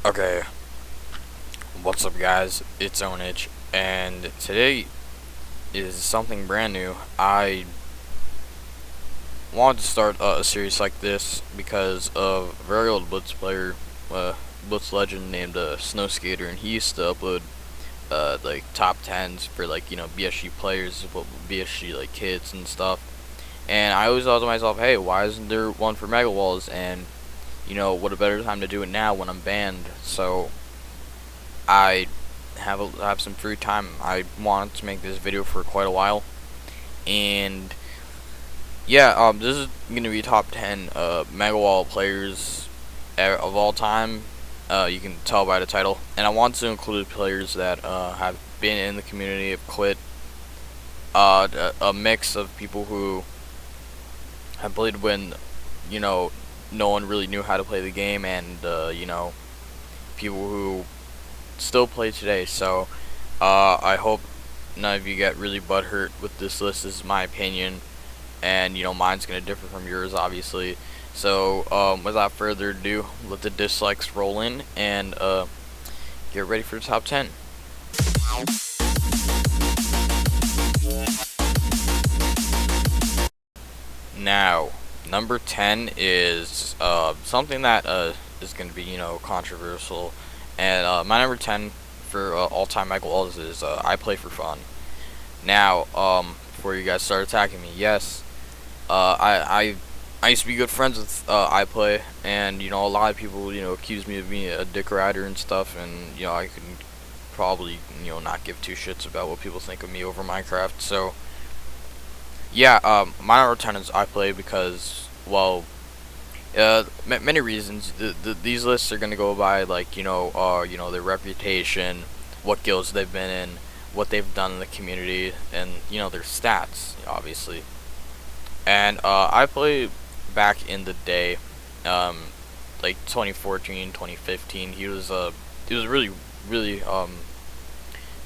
Okay, what's up guys, it's Ownage, and today is something brand new. I wanted to start a series like this because of a very old Blitz player, Blitz legend named Snow Skater, and he used to upload like top 10s for BSG players, BSG like kids and stuff. And I always thought to myself, hey, why isn't there one for Mega Walls? And what a better time to do it now when I'm banned. So I have some free time. I wanted to make this video for quite a while, and yeah, this is gonna be top 10 Mega Wall players of all time. You can tell by the title, and I want to include players that have been in the community, have quit. A mix of people who have played when no one really knew how to play the game, and people who still play today. So I hope none of you get really butthurt with this list. This is my opinion, and mine's gonna differ from yours, obviously. So without further ado, let the dislikes roll in, and get ready for the top 10. Now, number 10 is something that is going to be controversial, and my number 10 for all-time Mega Walls is Iplayfun. Now, before you guys start attacking me, yes, I used to be good friends with iPlay, and a lot of people accuse me of being a dick rider and stuff, and I could probably not give two shits about what people think of me over Minecraft. So yeah, my number 10 is iPlay because, well, many reasons. These lists are gonna go by their reputation, what guilds they've been in, what they've done in the community, and their stats, obviously. And iPlay back in the day, like 2014, 2015, he was a really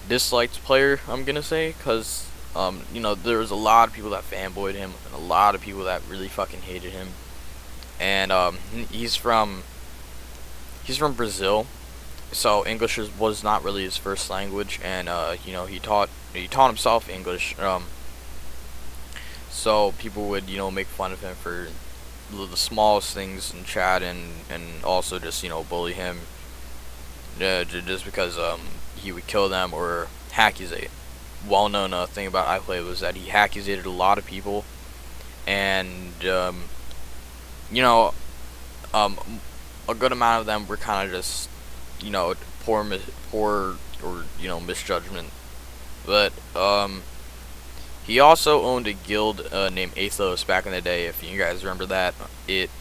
disliked player, I'm gonna say, because there was a lot of people that fanboyed him, and a lot of people that really fucking hated him. And he's from Brazil, so English was not really his first language, and he taught himself English. So people would make fun of him for the smallest things in chat, and also just bully him, just because he would kill them or hackuzate. Well-known thing about iPlay was that he hackuzated a lot of people, and a good amount of them were kind of just poor or misjudgment. But he also owned a guild named Athos back in the day. If you guys remember that, it's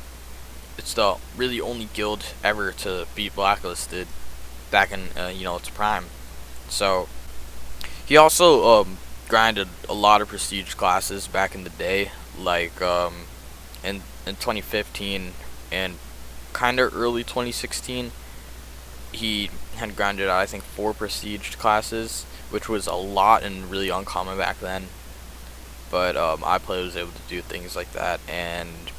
the really only guild ever to be blacklisted back in its prime. So he also grinded a lot of prestige classes back in the day, like in 2015 and kind of early 2016. He had grinded I think 4 prestige classes, which was a lot and really uncommon back then. But iPlay was able to do things like that, and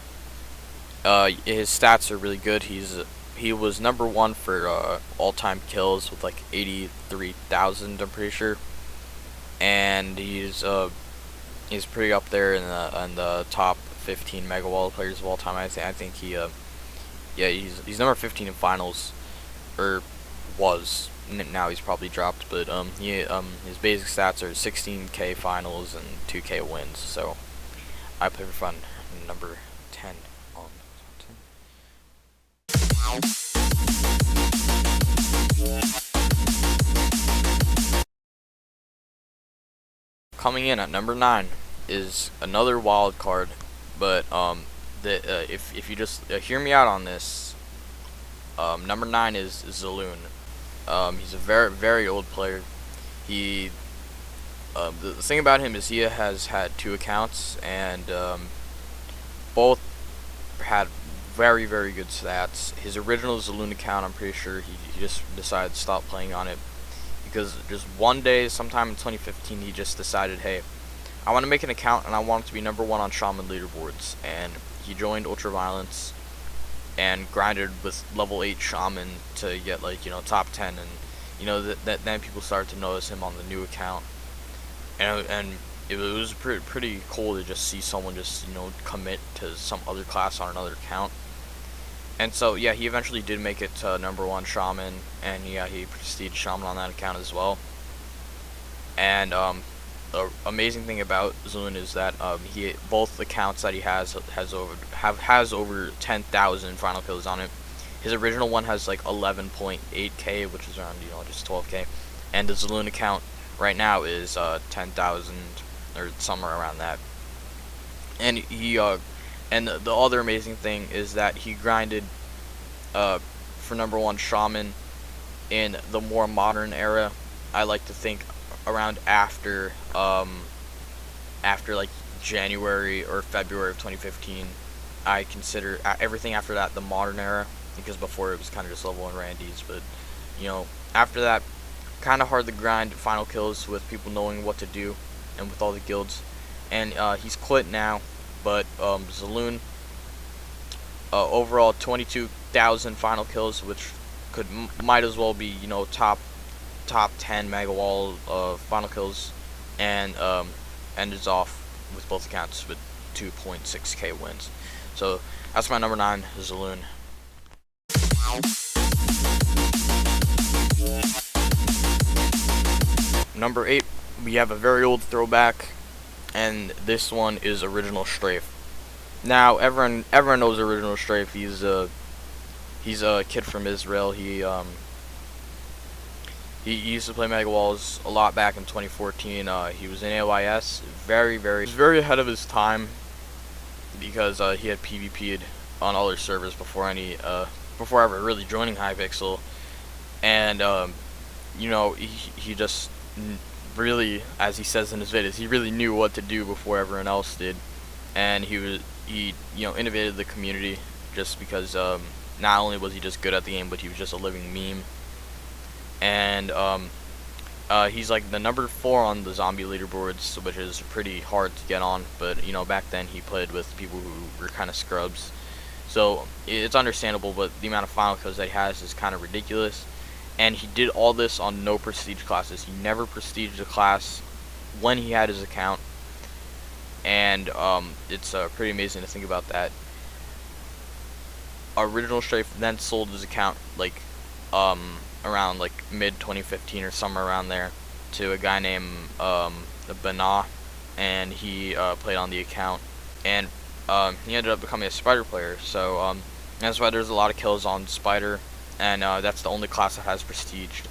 his stats are really good. He was number 1 for all-time kills with like 83,000, I'm pretty sure, and he's pretty up there in the top 15 Mega Wall players of all time. I think he yeah, he's number 15 in finals, or was. Now he's probably dropped, but his basic stats are 16k finals and 2k wins. So Iplayfun, number 10 on top 10. Coming in at number 9 is another wild card, but if you just hear me out on this, number 9 is Saloon. He's a very old player. The thing about him is he has had 2 accounts, and both had very good stats. His original Saloon account, I'm pretty sure he just decided to stop playing on it because just one day, sometime in 2015, he just decided, hey, I want to make an account and I want it to be number 1 on Shaman leaderboards, and he joined Ultraviolence. and grinded with level 8 shaman to get like, you know, top 10, and you know that then people started to notice him on the new account, and it was pretty cool to just see someone just, you know, commit to some other class on another account. And so yeah, he eventually did make it to #1 shaman, and yeah, he prestige shaman on that account as well. And the amazing thing about Saloon is that he, both accounts that he has over 10,000 final kills on it. His original one has like 11.8k, which is around, you know, just 12k, and the Saloon account right now is 10,000 or somewhere around that. And he and the other amazing thing is that he grinded for #1 shaman in the more modern era. I like to think around after like January or February of 2015. I consider everything after that the modern era, because before it was kind of just level 1 Randy's. But you know, after that, kind of hard to grind final kills with people knowing what to do and with all the guilds. And he's quit now, but Saloon, overall 22,000 final kills, which might as well be, you know, top 10 mega wall final kills, and ends off with both accounts with 2.6k wins. So that's my #9, Saloon. #8, we have a very old throwback, and this one is original Strafe. Now everyone knows original Strafe. He's a kid from Israel. He used to play Mega Walls a lot back in 2014. He was in AYS, very ahead of his time, because he had PvP'd on other servers before ever really joining Hypixel. And you know, he just really, as he says in his videos, he really knew what to do before everyone else did. And he you know, innovated the community, just because not only was he just good at the game, but he was just a living meme. And he's like the #4 on the zombie leaderboards, which is pretty hard to get on. But you know, back then he played with people who were kind of scrubs, so it's understandable. But the amount of final kills that he has is kind of ridiculous. And he did all this on no prestige classes. He never prestiged a class when he had his account, and it's pretty amazing to think about that. Original Strafe then sold his account like around like mid 2015 or somewhere around there to a guy named Bana, and he played on the account, and he ended up becoming a spider player. So that's why there's a lot of kills on spider, and that's the only class that has prestiged.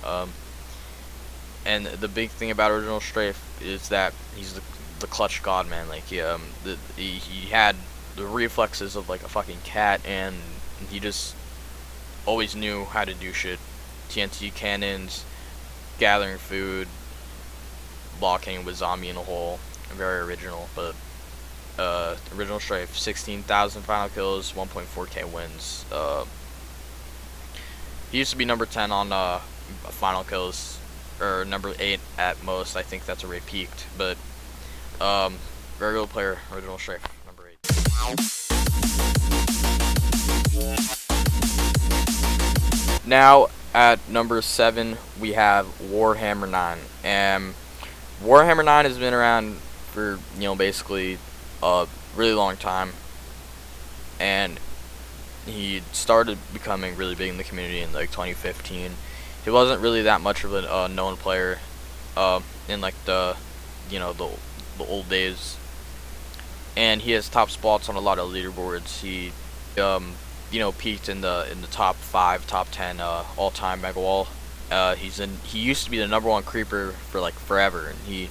And the big thing about original Strafe is that he's the clutch god, man. Like he had the reflexes of like a fucking cat, and he just always knew how to do shit. TNT cannons, gathering food, blocking with zombie in a hole. Very original. But original Strafe, 16,000 final kills, 1.4k wins. He used to be #10 on final kills, or #8 at most. I think that's where he peaked. But very good player, original Strafe, #8. Now at #7 we have Warhammer 9, and Warhammer 9 has been around for, you know, basically a really long time, and he started becoming really big in the community in like 2015. He wasn't really that much of a known player in like the, you know, the old days, and he has top spots on a lot of leaderboards. He you know, peaked in the top 5, top 10 all-time Mega Wall. He used to be the #1 creeper for like forever, and he's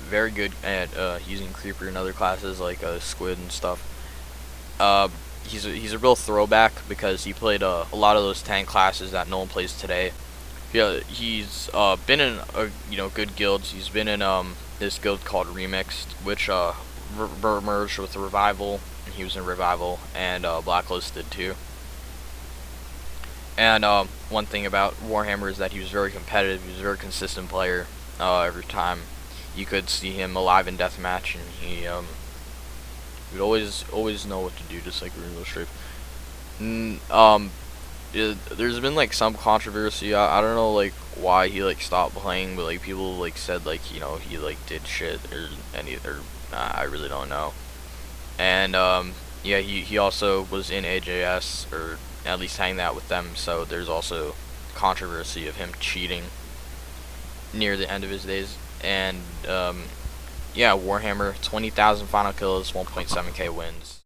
very good at using creeper in other classes like squid and stuff. He's a real throwback, because he played a lot of those tank classes that no one plays today. Yeah, he's been in you know, good guilds. He's been in this guild called Remixed, which merged with Revival. He was in Revival, and Blacklisted too. And one thing about Warhammer is that he was very competitive. He was a very consistent player. Every time you could see him alive in deathmatch, and he would always know what to do, just like original Strafe. There's been like some controversy. I don't know like why he like stopped playing, but like people like said like he like did shit or I really don't know. And yeah, he also was in AJS, or at least hanging out with them. So there's also controversy of him cheating near the end of his days. And yeah, Warhammer, 20,000 final kills, 1.7k wins.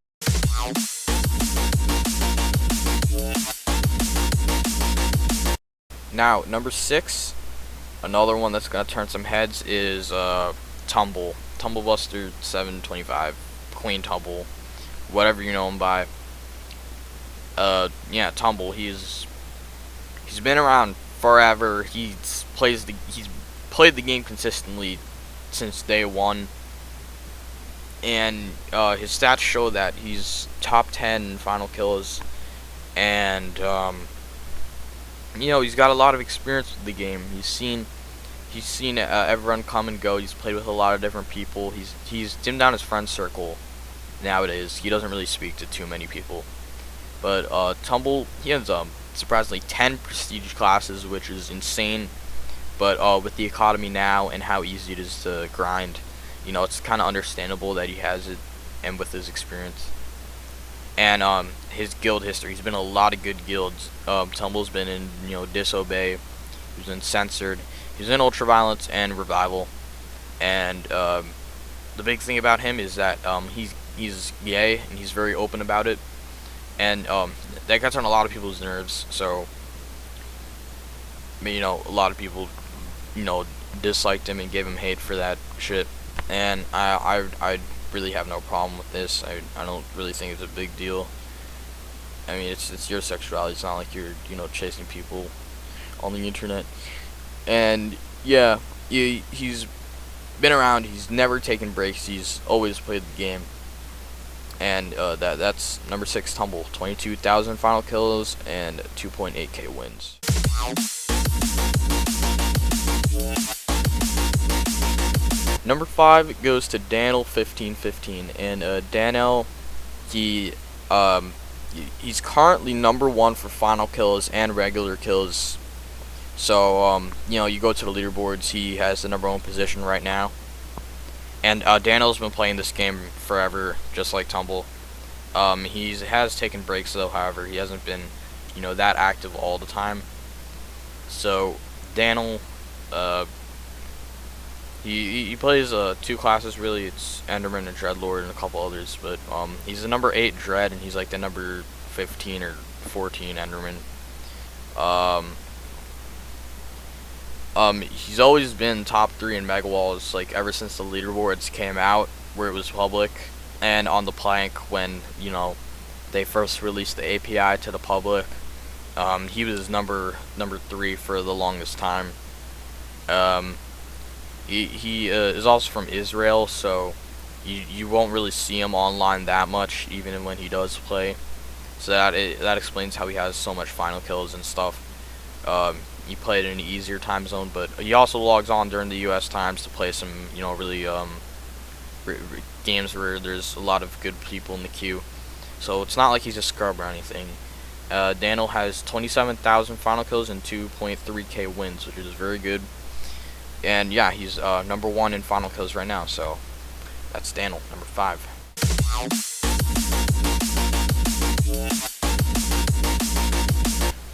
Now, number 6, another one that's gonna turn some heads is Tumble. Tumblebuster 725, Queen Tumble, whatever you know him by. Yeah, Tumble. He's been around forever. He's played the game consistently since day one, and his stats show that he's top 10 in final kills, and he's got a lot of experience with the game. He's seen everyone come and go. He's played with a lot of different people. He's dimmed down his friend circle nowadays. He doesn't really speak to too many people. But Tumble, he has surprisingly 10 prestige classes, which is insane. But with the economy now and how easy it is to grind, it's kind of understandable that he has it, and with his experience. And his guild history, he's been in a lot of good guilds. Tumble's been in Disobey, he's been Censored, he's in Ultraviolence and Revival. And the big thing about him is that he's gay, and he's very open about it. And that gets on a lot of people's nerves. So a lot of people disliked him and gave him hate for that shit. And I really have no problem with this. I don't really think it's a big deal. I mean, it's your sexuality. It's not like you're chasing people on the internet. And yeah, he's been around. He's never taken breaks. He's always played the game. And that's number 6, Tumble, 22,000 final kills and 2.8k wins. Number 5 goes to Daniel1515, and Daniel, he's currently number 1 for final kills and regular kills. So you go to the leaderboards, he has the number 1 position right now. And Daniel's been playing this game forever, just like Tumble. He has taken breaks though, however, he hasn't been, that active all the time. So Daniel, he plays 2 classes really. It's Enderman and Dreadlord and a couple others, but he's the number 8 Dread, and he's like the number 15 or 14 Enderman. He's always been top 3 in Mega Walls, like ever since the leaderboards came out, where it was public, and on the plank when they first released the API to the public. He was number 3 for the longest time. He is also from Israel, so you won't really see him online that much, even when he does play. So that explains how he has so much final kills and stuff. He played in an easier time zone, but he also logs on during the US times to play some really games where there's a lot of good people in the queue. So it's not like he's a scrub or anything. Daniel has 27,000 final kills and 2.3k wins, which is very good. And yeah, he's number 1 in final kills right now. So that's Daniel, number 5.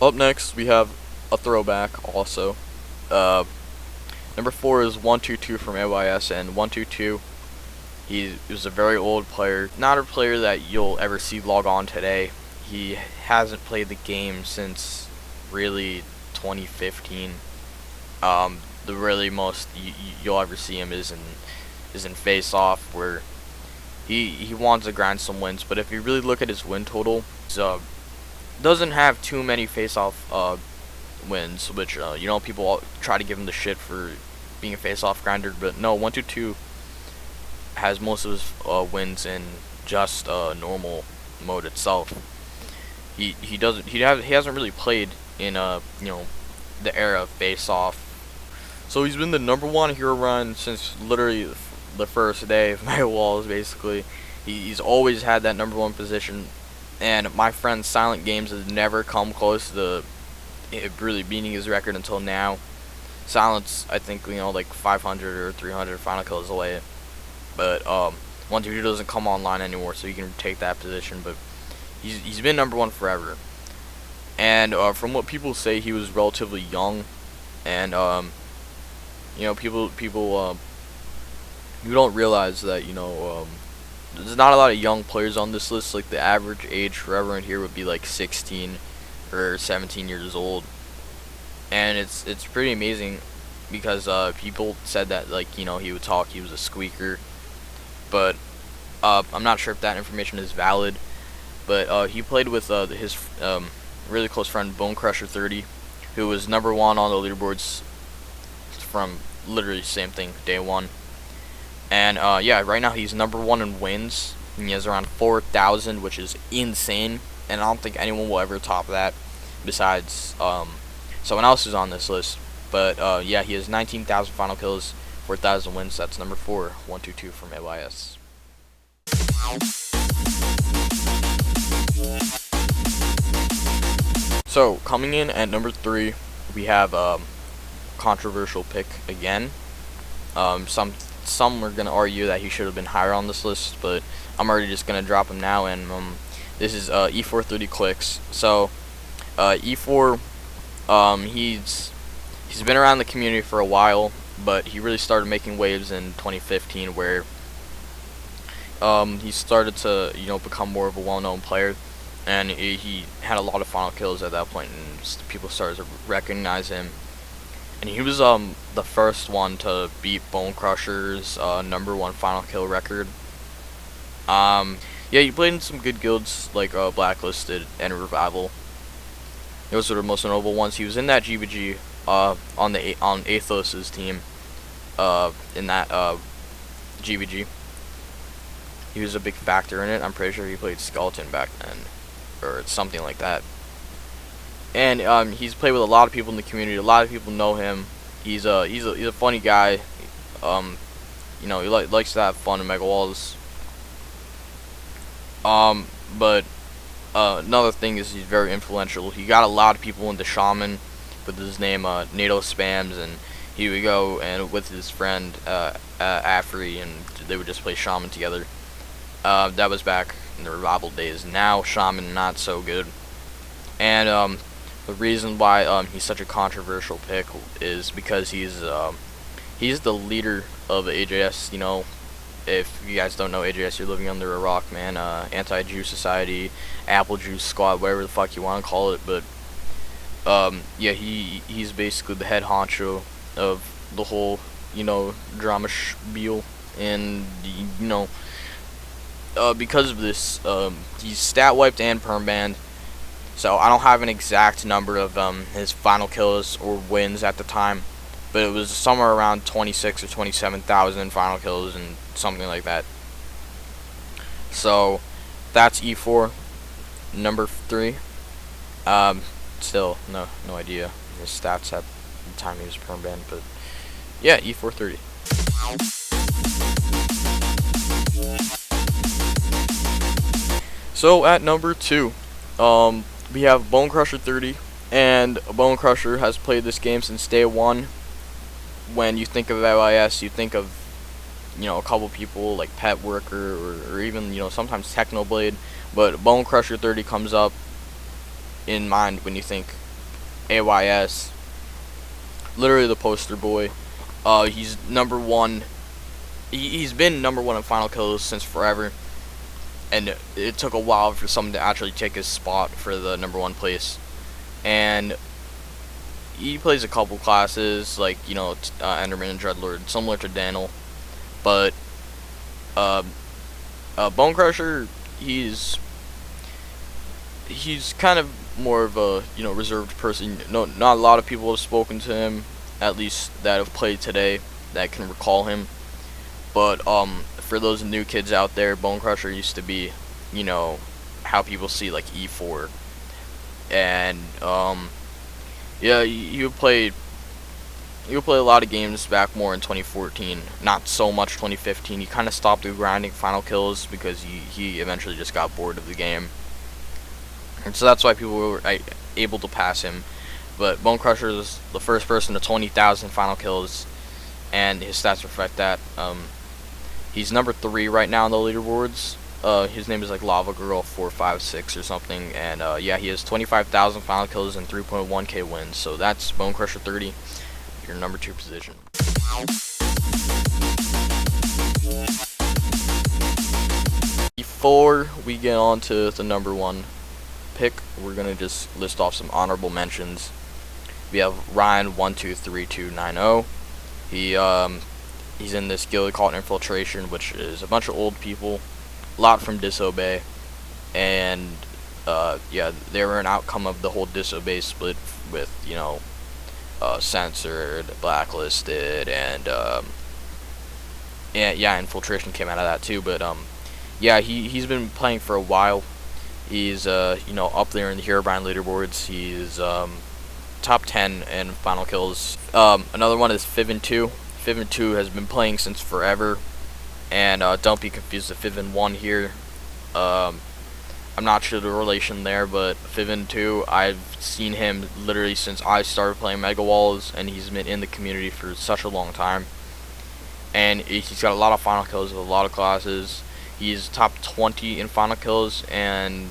Up next, we have a throwback also. Number 4 is 122 from AYS, and 122, he was a very old player, not a player that you'll ever see log on today. He hasn't played the game since really 2015. The really most you'll ever see him is in Face Off, where he wants to grind some wins. But if you really look at his win total, doesn't have too many Face Off wins, which people all try to give him the shit for being a face-off grinder, but no, 122 has most of his wins in just normal mode itself. He hasn't really played in the era of face-off, so he's been the number 1 hero run since literally the first day of Mega Walls. Basically, he's always had that number 1 position, And my friend Silent Games has never come close to really beating his record until now. Silent's, I think, like 500 or 300 final kills away. But one dude doesn't come online anymore, so he can take that position. But he's been number 1 forever. And from what people say, he was relatively young, and people you don't realize that there's not a lot of young players on this list. Like the average age for everyone here would be like 16 or 17 years old, and it's pretty amazing because people said that he would talk, he was a squeaker, but I'm not sure if that information is valid. But he played with his really close friend Bone Crusher 30, who was number 1 on the leaderboards from literally same thing, day 1. And yeah, right now he's number 1 in wins, and he has around 4,000, which is insane. And I don't think anyone will ever top that, besides someone else who's on this list. But yeah, he has 19,000 final kills, 4,000 wins. That's number 4, 122 from AYS. So coming in at number 3, we have controversial pick again. Some are gonna argue that he should have been higher on this list, but I'm already just gonna drop him now. And this is E430 Clicks. So E4, he's been around the community for a while, but he really started making waves in 2015, where he started to become more of a well-known player, and he had a lot of final kills at that point, and people started to recognize him. And he was the first one to beat Bone Crusher's number 1 final kill record. Yeah, he played in some good guilds like Blacklisted and Revival. Those were the most notable ones. He was in that GBG on Athos's team in that GBG. He was a big factor in it. I'm pretty sure he played Skeleton back then, or something like that. And he's played with a lot of people in the community. A lot of people know him. He's a funny guy. He likes to have fun and make walls. But another thing is he's very influential. He got a lot of people into Shaman with his name NATO Spams, and he would go and with his friend Afri, and they would just play Shaman together. That was back in the Revival days. Now Shaman not so good. And the reason why he's such a controversial pick is because he's the leader of AJS. If you guys don't know AJS, you're living under a rock, man. Anti-Jew Society, Apple Juice Squad, whatever the fuck you want to call it. But yeah, he's basically the head honcho of the whole drama spiel. And because of this, he's stat wiped and perm banned. So I don't have an exact number of his final kills or wins at the time, but it was somewhere around 26 or 27,000 final kills and something like that. So that's E4, number 3. Still no idea his stats at the time he was perm banned, but yeah, E430. So at number 2, we have Bone Crusher 30, and Bone Crusher has played this game since day 1. When you think of LIS, you think of a couple people like Pet Worker or even sometimes Technoblade, but Bone Crusher 30 comes up in mind when you think AYS. Literally the poster boy. He's number 1. He's been number 1 in final kills since forever. And it took a while for someone to actually take his spot for the number 1 place. And he plays a couple classes, like, Enderman and Dreadlord, similar to Daniel. But, Bone Crusher, he's kind of more of a, reserved person. Not a lot of people have spoken to him, at least that have played today, that can recall him. But, for those new kids out there, Bone Crusher used to be, how people see like E4, and yeah, you would play a lot of games back more in 2014, not so much 2015. He kind of stopped grinding final kills because he eventually just got bored of the game, and so that's why people were able to pass him. But Bone Crusher is the first person to 20,000 final kills, and his stats reflect that. He's number 3 right now on the leaderboards. His name is like Lava Girl 456 or something, and yeah, he has 25,000 final kills and 3.1k wins. So that's Bone Crusher 30, your number 2 position. Before we get on to the number 1 pick, we're gonna just list off some honorable mentions. We have Ryan123290. He's in this guild called Infiltration, which is a bunch of old people, a lot from Disobey, and yeah, they were an outcome of the whole Disobey split with, you know, censored, blacklisted, and yeah, Infiltration came out of that too. But yeah, he's been playing for a while. He's you know, up there in the Herobrine leaderboards. He's top 10 in final kills. Another one is Fivin2. Fivin2 has been playing since forever, and don't be confused with Fivin1 here. I'm not sure the relation there, but Fivin2, I've seen him literally since I started playing Mega Walls, and he's been in the community for such a long time. And he's got a lot of final kills with a lot of classes. He's top 20 in final kills, and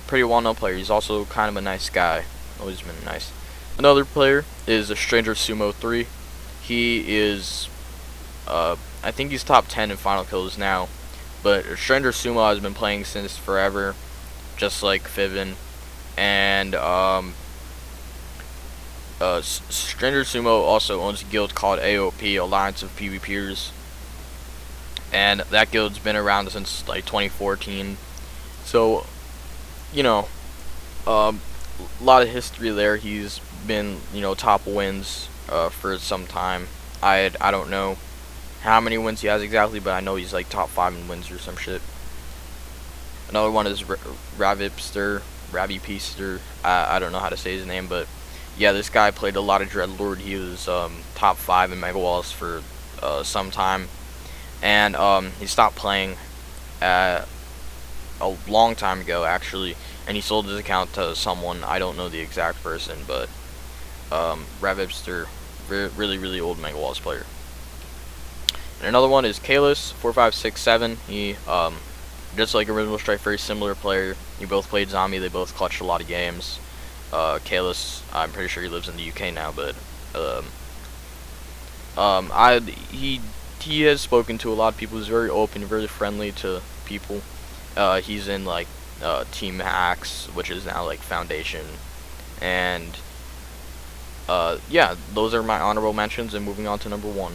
pretty well-known player. He's also kind of a nice guy. Always been nice. Another player is a Stranger Sumo 3. He is, I think he's top 10 in final kills now. But Stranger Sumo has been playing since forever, just like Fivin. And Stranger Sumo also owns a guild called AOP, Alliance of PvPers. And that guild's been around since like 2014. So, you know, a lot of history there. He's been, you know, top wins for some time. I don't know how many wins he has exactly, but I know he's like top 5 in wins or some shit. Another one is Ravipster. I don't know how to say his name, but yeah, this guy played a lot of Dreadlord. He was top 5 in Mega Walls for some time, and he stopped playing a long time ago actually, and he sold his account to someone. I don't know the exact person, but Ravipster, really old Mega Walls player. And another one is Kalis 4567. He just like original Strafe, very similar player. He both played zombie. They both clutched a lot of games. Kalis, I'm pretty sure he lives in the UK now, but he has spoken to a lot of people. He's very open, very friendly to people. He's in like Team Hacks, which is now like Foundation, and yeah, those are my honorable mentions. And moving on to number 1.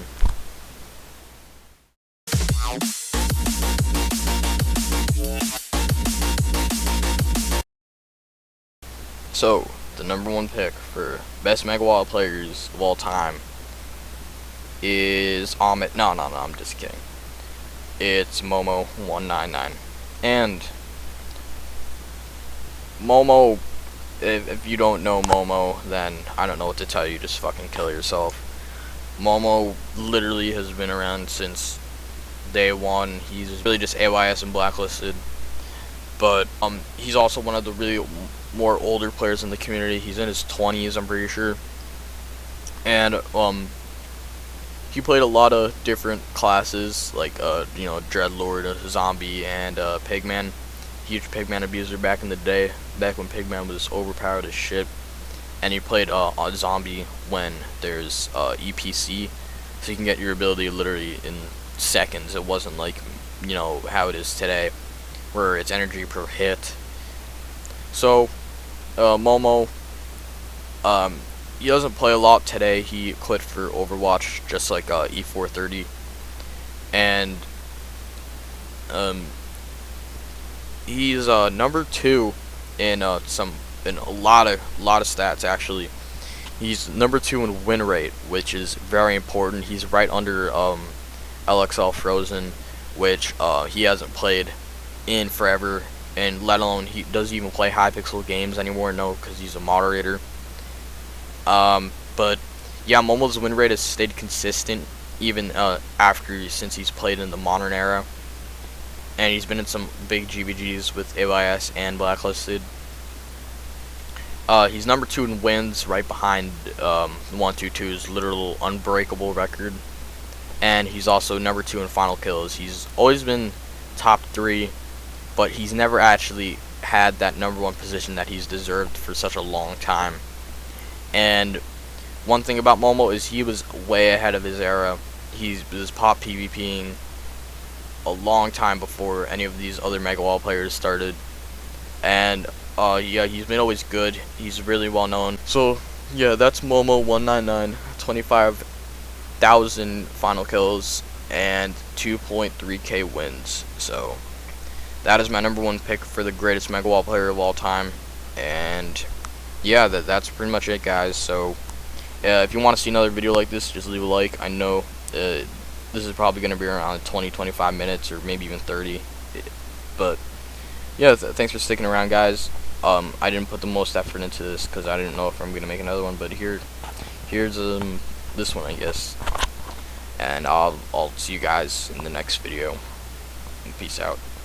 So, the number 1 pick for best Mega Wall players of all time is Amit. No, I'm just kidding. It's Momo199. And Momo, if you don't know Momo, then I don't know what to tell you. Just fucking kill yourself. Momo literally has been around since day 1. He's really just AYS and blacklisted. But he's also one of the really more older players in the community. He's in his 20s, I'm pretty sure. And he played a lot of different classes, like you know, Dreadlord, Zombie, and Pigman. Huge Pigman abuser back in the day, back when Pigman was overpowered as shit. And he played on Zombie when there's EPC, so you can get your ability literally in seconds. It wasn't like, you know, how it is today, where it's energy per hit. So Momo, he doesn't play a lot today. He quit for Overwatch, just like E430, and he's number 2 in a lot of stats actually. He's number 2 in win rate, which is very important. He's right under LXL Frozen, which he hasn't played in forever, and let alone he doesn't even play Hypixel games anymore. No, because he's a moderator. But yeah, Momo's win rate has stayed consistent even since he's played in the modern era. and he's been in some big GVGs with AYS and Blacklisted. He's number 2 in wins, right behind 122's literal unbreakable record, and he's also number 2 in final kills. He's always been top 3, but he's never actually had that number 1 position that he's deserved for such a long time. And one thing about Momo is he was way ahead of his era. He was pop PvPing a long time before any of these other Mega Wall players started, and yeah, he's been always good. He's really well known. So yeah, that's Momo 199, 25,000 final kills and 2.3k wins. So that is my number 1 pick for the greatest Mega Wall player of all time. And yeah, that's pretty much it, guys. So if you want to see another video like this, just leave a like. I know this is probably going to be around 20-25 minutes or maybe even 30, but yeah, thanks for sticking around, guys. I didn't put the most effort into this because I didn't know if I'm going to make another one, but here's this one, I guess. And I'll see you guys in the next video. Peace out.